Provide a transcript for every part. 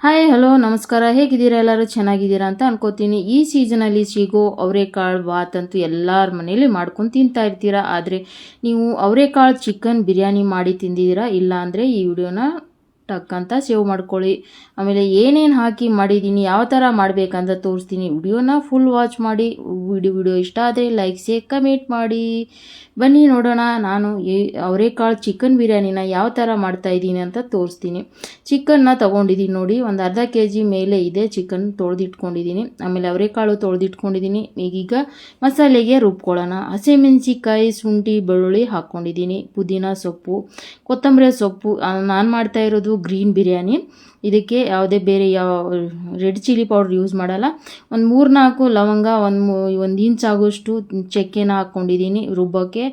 Hi hello ನಮಸ್ಕಾರ, ಹೇಗಿದ್ದೀರಾ? ಎಲ್ಲರೂ ಚೆನ್ನಾಗಿದ್ದೀರಾ ಅಂತ ಅನ್ಕೋತೀನಿ. ಈ ಸೀಸನಲ್ಲಿ ಸಿಗೋ ಅವರೆಕಾಳು ಬಾತ್ ಅಂತೂ ಎಲ್ಲರ ಮನೇಲಿ ಮಾಡ್ಕೊಂಡು ತಿಂತಾ ಇರ್ತೀರಾ. ಆದರೆ ನೀವು ಅವರೆಕಾಳು ಚಿಕನ್ ಬಿರಿಯಾನಿ ಮಾಡಿ ತಿಂದಿದ್ದೀರಾ? ಇಲ್ಲ ಅಂದರೆ ಈ ವಿಡಿಯೋನ ಟಕ್ ಅಂತ ಸೇವ್ ಮಾಡ್ಕೊಳ್ಳಿ. ಆಮೇಲೆ ಏನೇನು ಹಾಕಿ ಮಾಡಿದ್ದೀನಿ, ಯಾವ ಥರ ಮಾಡಬೇಕಂತ ತೋರಿಸ್ತೀನಿ. ವಿಡಿಯೋನ ಫುಲ್ ವಾಚ್ ಮಾಡಿ. ವಿಡಿಯೋ ಇಷ್ಟ ಆದರೆ ಲೈಕ್ ಕಮೆಂಟ್ ಮಾಡಿ. ಬನ್ನಿ ನೋಡೋಣ ನಾನು ಅವರೆಕಾಳು ಚಿಕನ್ ಬಿರಿಯಾನಿನ ಯಾವ ಥರ ಮಾಡ್ತಾಯಿದ್ದೀನಿ ಅಂತ ತೋರಿಸ್ತೀನಿ. ಚಿಕನ್ನ ತೊಗೊಂಡಿದ್ದೀನಿ ನೋಡಿ, ಒಂದು ಅರ್ಧ kg ಮೇಲೆ ಇದೆ ಚಿಕನ್. ತೊಳೆದಿಟ್ಕೊಂಡಿದ್ದೀನಿ. ಆಮೇಲೆ ಅವರೆಕಾಳು ತೊಳೆದಿಟ್ಕೊಂಡಿದ್ದೀನಿ. ಈಗ ಮಸಾಲೆಗೆ ರುಬ್ಕೊಳ್ಳೋಣ. ಹಸಿಮೆಣಸಿಕಾಯಿ, ಶುಂಠಿ, ಬೆಳ್ಳುಳ್ಳಿ ಹಾಕ್ಕೊಂಡಿದ್ದೀನಿ. ಪುದೀನ ಸೊಪ್ಪು, ಕೊತ್ತಂಬರಿ ಸೊಪ್ಪು. ನಾನು ಮಾಡ್ತಾ ಇರೋದು ಗ್ರೀನ್ ಬಿರಿಯಾನಿ. ಇದಕ್ಕೆ ಯಾವುದೇ ಬೇರೆ ಯಾವ ರೆಡ್ ಚಿಲ್ಲಿ ಪೌಡ್ರ್ ಯೂಸ್ ಮಾಡಲ್ಲ. ಒಂದು 3-4 ಲವಂಗ, ಒಂದು ಇಂಚಾಗೋಷ್ಟು ಚಕ್ಕೆನ ಹಾಕ್ಕೊಂಡಿದ್ದೀನಿ ರುಬ್ಬೋಕ್ಕೆ.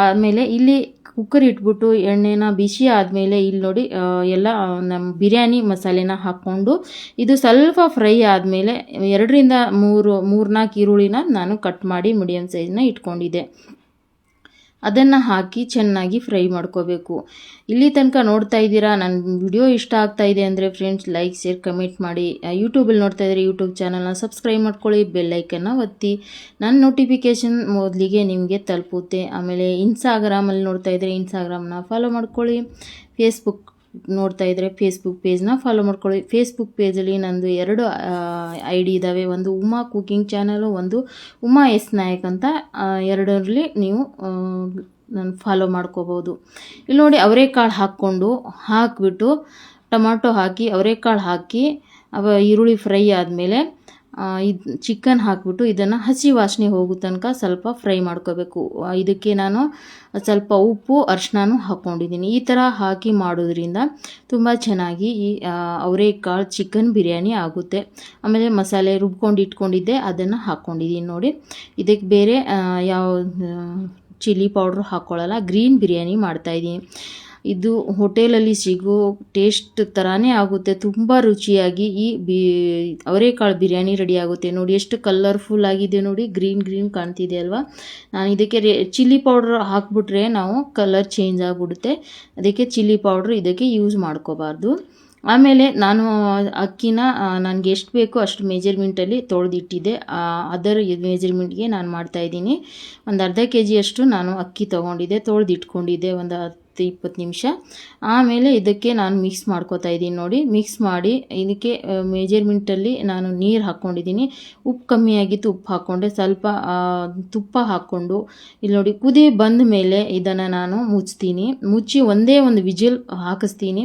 ಆದಮೇಲೆ ಇಲ್ಲಿ ಕುಕ್ಕರ್ ಇಟ್ಬಿಟ್ಟು ಎಣ್ಣೆನ ಬಿಸಿ ಆದಮೇಲೆ ಇಲ್ಲಿ ನೋಡಿ ಎಲ್ಲ ನಮ್ಮ ಬಿರಿಯಾನಿ ಮಸಾಲೆನ ಹಾಕ್ಕೊಂಡು ಇದು ಸ್ವಲ್ಪ ಫ್ರೈ ಆದಮೇಲೆ 2-3-4 ಈರುಳ್ಳಿನ ನಾನು ಕಟ್ ಮಾಡಿ ಮೀಡಿಯಮ್ ಸೈಜ್ನ ಇಟ್ಕೊಂಡಿದ್ದೆ. ಅದನ್ನು ಹಾಕಿ ಚೆನ್ನಾಗಿ ಫ್ರೈ ಮಾಡ್ಕೋಬೇಕು. ಇಲ್ಲಿ ತನಕ ನೋಡ್ತಾ ಇದ್ದೀರಾ. ನನ್ನ ವಿಡಿಯೋ ಇಷ್ಟ ಆಗ್ತಾ ಇದೆ ಅಂದರೆ ಫ್ರೆಂಡ್ಸ್ ಲೈಕ್ ಕಮೆಂಟ್ ಮಾಡಿ. ಯೂಟ್ಯೂಬಲ್ಲಿ ನೋಡ್ತಾ ಇದ್ದರೆ ಯೂಟ್ಯೂಬ್ ಚಾನಲ್ನ ಸಬ್ಸ್ಕ್ರೈಬ್ ಮಾಡ್ಕೊಳ್ಳಿ, ಬೆಲ್ಲೈಕನ್ನ ಒತ್ತಿ. ನನ್ನ ನೋಟಿಫಿಕೇಷನ್ ಮೊದಲಿಗೆ ನಿಮಗೆ ತಲುಪುತ್ತೆ. ಆಮೇಲೆ ಇನ್ಸ್ಟಾಗ್ರಾಮಲ್ಲಿ ನೋಡ್ತಾ ಇದ್ದರೆ ಇನ್ಸ್ಟಾಗ್ರಾಮ್ನ ಫಾಲೋ ಮಾಡ್ಕೊಳ್ಳಿ. ಫೇಸ್ಬುಕ್ ನೋಡ್ತಾ ಇದ್ದರೆ ಫೇಸ್ಬುಕ್ ಪೇಜ್ನ ಫಾಲೋ ಮಾಡ್ಕೊಳ್ಳಿ. ಫೇಸ್ಬುಕ್ ಪೇಜಲ್ಲಿ ನಂದು 2 ID ಇದ್ದಾವೆ. ಒಂದು ಉಮಾ ಕುಕಿಂಗ್ ಚಾನಲು, ಒಂದು ಉಮಾ ಎಸ್ ನಾಯಕ್ ಅಂತ. ಎರಡರಲ್ಲಿ ನೀವು ನಾನು ಫಾಲೋ ಮಾಡ್ಕೋಬೋದು. ಇಲ್ಲಿ ನೋಡಿ ಅವರೆಕಾಳು ಹಾಕಿಬಿಟ್ಟು ಟೊಮಾಟೊ ಹಾಕಿ ಅವರೆಕಾಳು ಹಾಕಿ ಈರುಳ್ಳಿ ಫ್ರೈ ಆದಮೇಲೆ ಇದು ಚಿಕನ್ ಹಾಕಿಬಿಟ್ಟು ಇದನ್ನು ಹಸಿ ವಾಸನೆ ಹೋಗೋ ತನಕ ಸ್ವಲ್ಪ ಫ್ರೈ ಮಾಡ್ಕೋಬೇಕು. ಇದಕ್ಕೆ ನಾನು ಸ್ವಲ್ಪ ಉಪ್ಪು ಅರಿಶಿನನೂ ಹಾಕ್ಕೊಂಡಿದ್ದೀನಿ. ಈ ಥರ ಹಾಕಿ ಮಾಡೋದ್ರಿಂದ ತುಂಬ ಚೆನ್ನಾಗಿ ಈ ಅವರೆಕಾಳು ಚಿಕನ್ ಬಿರಿಯಾನಿ ಆಗುತ್ತೆ. ಆಮೇಲೆ ಮಸಾಲೆ ರುಬ್ಕೊಂಡು ಇಟ್ಕೊಂಡಿದ್ದೆ ಅದನ್ನು ಹಾಕ್ಕೊಂಡಿದ್ದೀನಿ ನೋಡಿ. ಇದಕ್ಕೆ ಬೇರೆ ಯಾವ ಚಿಲ್ಲಿ ಪೌಡ್ರು ಹಾಕ್ಕೊಳ್ಳಲ್ಲ. ಗ್ರೀನ್ ಬಿರಿಯಾನಿ ಮಾಡ್ತಾಯಿದ್ದೀನಿ. ಇದು ಹೋಟೆಲಲ್ಲಿ ಸಿಗೋ ಟೇಸ್ಟ್ ಥರನೇ ಆಗುತ್ತೆ. ತುಂಬ ರುಚಿಯಾಗಿ ಈ ಅವರೆಕಾಳು ಬಿರಿಯಾನಿ ರೆಡಿ ಆಗುತ್ತೆ. ನೋಡಿ ಎಷ್ಟು ಕಲರ್ಫುಲ್ ಆಗಿದೆ ನೋಡಿ, ಗ್ರೀನ್ ಕಾಣ್ತಿದೆ ಅಲ್ವಾ. ನಾನು ಇದಕ್ಕೆ ಚಿಲ್ಲಿ ಪೌಡ್ರ್ ಹಾಕ್ಬಿಟ್ರೆ ನಾವು ಕಲರ್ ಚೇಂಜ್ ಆಗಿಬಿಡುತ್ತೆ. ಅದಕ್ಕೆ ಚಿಲ್ಲಿ ಪೌಡ್ರ್ ಇದಕ್ಕೆ ಯೂಸ್ ಮಾಡ್ಕೋಬಾರ್ದು. ಆಮೇಲೆ ನಾನು ಅಕ್ಕಿನ ನನಗೆ ಎಷ್ಟು ಬೇಕೋ ಅಷ್ಟು ಮೆಜರ್ಮೆಂಟಲ್ಲಿ ತೊಳೆದಿಟ್ಟಿದ್ದೆ. ಅದರ ಮೆಜರ್ಮೆಂಟ್ಗೆ ನಾನು ಮಾಡ್ತಾಯಿದ್ದೀನಿ. ಒಂದು ಅರ್ಧ kg ಅಷ್ಟು ನಾನು ಅಕ್ಕಿ ತೊಗೊಂಡಿದ್ದೆ, ತೊಳೆದಿಟ್ಕೊಂಡಿದ್ದೆ ಒಂದು 10-20 ನಿಮಿಷ. ಆಮೇಲೆ ಇದಕ್ಕೆ ನಾನು ಮಿಕ್ಸ್ ಮಾಡ್ಕೋತಾ ಇದ್ದೀನಿ ನೋಡಿ. ಮಿಕ್ಸ್ ಮಾಡಿ ಇದಕ್ಕೆ ಮೆಜರ್ಮೆಂಟಲ್ಲಿ ನಾನು ನೀರು ಹಾಕ್ಕೊಂಡಿದ್ದೀನಿ. ಉಪ್ಪು ಕಮ್ಮಿ ಆಗಿತ್ತು, ಉಪ್ಪು ಹಾಕ್ಕೊಂಡೆ. ಸ್ವಲ್ಪ ತುಪ್ಪ ಹಾಕ್ಕೊಂಡು ಇಲ್ಲಿ ನೋಡಿ ಕುದಿ ಬಂದ ಮೇಲೆ ಇದನ್ನು ನಾನು ಮುಚ್ಚಿ ಒಂದೇ ಒಂದು ವಿಜಿಲ್ ಹಾಕಿಸ್ತೀನಿ.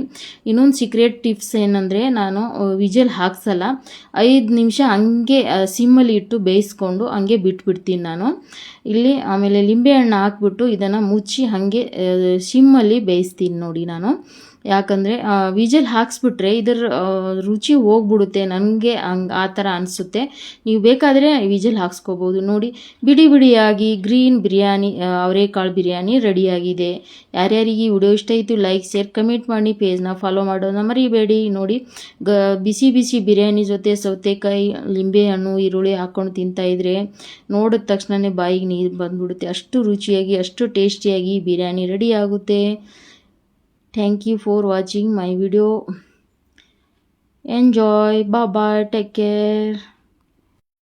ಇನ್ನೊಂದು ಸೀಕ್ರೆಟ್ ಟಿಪ್ಸ್ ಏನಂದರೆ ನಾನು ವಿಜಿಲ್ ಹಾಕ್ಸಲ್ಲ. 5 ನಿಮಿಷ ಹಂಗೆ ಸಿಮ್ಮಲ್ಲಿ ಇಟ್ಟು ಬೇಯಿಸ್ಕೊಂಡು ಹಂಗೆ ಬಿಟ್ಬಿಡ್ತೀನಿ ನಾನು ಇಲ್ಲಿ. ಆಮೇಲೆ ಲಿಂಬೆಹಣ್ಣು ಹಾಕ್ಬಿಟ್ಟು ಇದನ್ನು ಮುಚ್ಚಿ ಹಾಗೆ ಸಿಮ್ಮಲ್ಲಿ ಬೇಯಿಸ್ತೀನಿ ನೋಡಿ ನಾನು. ಯಾಕಂದರೆ ವಿಜಿಲ್ ಹಾಕ್ಸ್ಬಿಟ್ರೆ ಇದರ ರುಚಿ ಹೋಗ್ಬಿಡುತ್ತೆ. ನನಗೆ ಆ ಥರ ಅನಿಸುತ್ತೆ. ನೀವು ಬೇಕಾದರೆ ವಿಜಿಲ್ ಹಾಕ್ಸ್ಕೋಬೋದು. ನೋಡಿ ಬಿಡಿಯಾಗಿ ಗ್ರೀನ್ ಬಿರಿಯಾನಿ ಅವರೆಕಾಳು ಬಿರಿಯಾನಿ ರೆಡಿಯಾಗಿದೆ. ಯಾರ್ಯಾರಿಗೆ ವಿಡಿಯೋ ಇಷ್ಟ ಆಯಿತು ಲೈಕ್ ಕಮೆಂಟ್ ಮಾಡಿ. ಪೇಜ್ನ ಫಾಲೋ ಮಾಡೋದನ್ನ ಮರಿಬೇಡಿ. ನೋಡಿ ಬಿಸಿ ಬಿರಿಯಾನಿ ಜೊತೆ ಸೌತೆಕಾಯಿ, ಲಿಂಬೆಹಣ್ಣು, ಈರುಳ್ಳಿ ಹಾಕ್ಕೊಂಡು ತಿಂತಾಯಿದ್ರೆ ನೋಡಿದ ತಕ್ಷಣವೇ ಬಾಯಿಗೆ ನೀರು ಬಂದ್ಬಿಡುತ್ತೆ. ಅಷ್ಟು ರುಚಿಯಾಗಿ ಅಷ್ಟು ಟೇಸ್ಟಿಯಾಗಿ ಬಿರಿಯಾನಿ ರೆಡಿ ಆಗುತ್ತೆ. Thank you for watching my video. Enjoy. Bye bye. Take care.